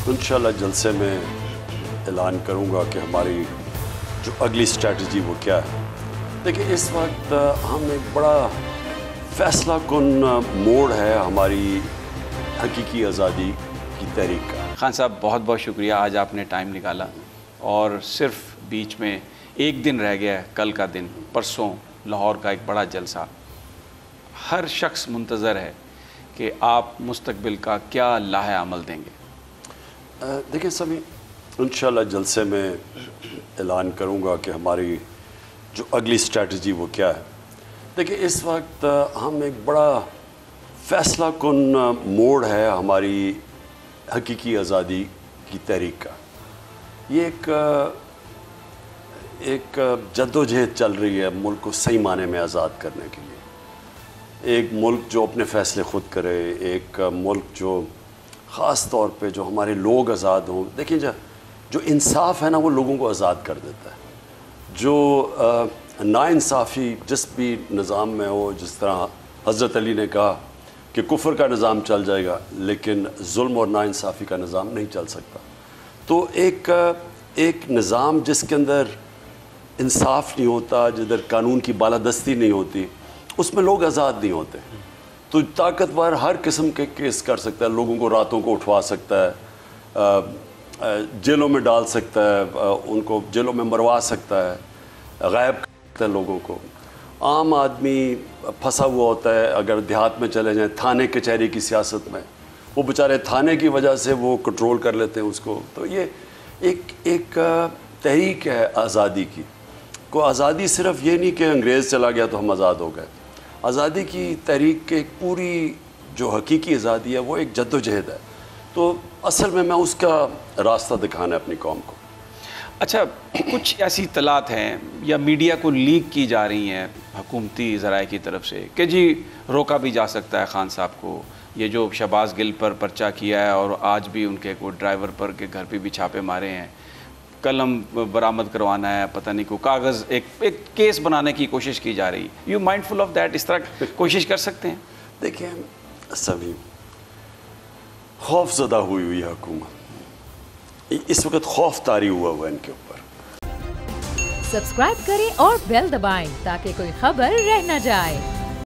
इंशाल्लाह जलसे में ऐलान करूँगा कि हमारी जो अगली स्ट्रेटजी वो क्या है। देखिए, इस वक्त हम एक बड़ा फैसला कुन मोड़ है हमारी हकीकी आज़ादी की तहरीक का। खान साहब, बहुत बहुत शुक्रिया, आज आपने टाइम निकाला और सिर्फ बीच में एक दिन रह गया है, कल का दिन, परसों लाहौर का एक बड़ा जलसा। हर शख्स मुंतज़र है कि आप मुस्तकबिल का क्या लाहे अमल देंगे। देखिए सभी, इंशाल्लाह जलसे में ऐलान करूँगा कि हमारी जो अगली स्ट्रेटजी वो क्या है। देखिए, इस वक्त हम एक बड़ा फैसला कुन मोड़ है हमारी हकीकी आज़ादी की तहरीक का। ये एक जद्दोजहद चल रही है मुल्क को सही माने में आज़ाद करने के लिए। एक मुल्क जो अपने फ़ैसले ख़ुद करे, एक मुल्क जो ख़ास तौर पे जो हमारे लोग आज़ाद हों। देखिए, जो इंसाफ है ना, वो लोगों को आज़ाद कर देता है। जो नाइंसाफ़ी जिस भी निज़ाम में हो, जिस तरह हज़रत अली ने कहा कि कुफ्र का निज़ाम चल जाएगा लेकिन जुल्म और नाइंसाफ़ी का निज़ाम नहीं चल सकता। तो एक निज़ाम जिसके अंदर इंसाफ नहीं होता, जिधर कानून की बालादस्ती नहीं होती, उसमें लोग आज़ाद नहीं होते। तो ताकतवर हर किस्म के केस कर सकता है, लोगों को रातों को उठवा सकता है, जेलों में डाल सकता है, उनको जेलों में मरवा सकता है, गायब कर सकता है लोगों को। आम आदमी फंसा हुआ होता है, अगर देहात में चले जाएं, थाने कचहरी की सियासत में, वो बेचारे थाने की वजह से वो कंट्रोल कर लेते हैं उसको। तो ये एक तहरीक है आज़ादी की। को आज़ादी सिर्फ ये नहीं कि अंग्रेज़ चला गया तो हम आज़ाद हो गए। आज़ादी की तहरीक के पूरी जो हकीकी आज़ादी है वो एक जद्दोजहद है। तो असल में मैं उसका रास्ता दिखाना है अपनी कौम को। अच्छा, कुछ ऐसी इत्तलात हैं या मीडिया को लीक की जा रही हैं हुकूमती ज़राए की तरफ से कि जी रोका भी जा सकता है खान साहब को। ये जो शहबाज गिल पर पर्चा किया है और आज भी उनके कोई ड्राइवर पर के घर पे भी छापे मारे हैं, कलम बरामद करवाना है, पता नहीं को कागज़, एक केस बनाने की कोशिश की जा रही। You mindful of that? इस तरह कोशिश कर सकते हैं? देखिए सभी, खौफज़दा हुई है हुकूमत, इस वक्त खौफ तारी हुआ है इनके ऊपर। सब्सक्राइब करें और बेल दबाएं ताकि कोई खबर रह न जाए।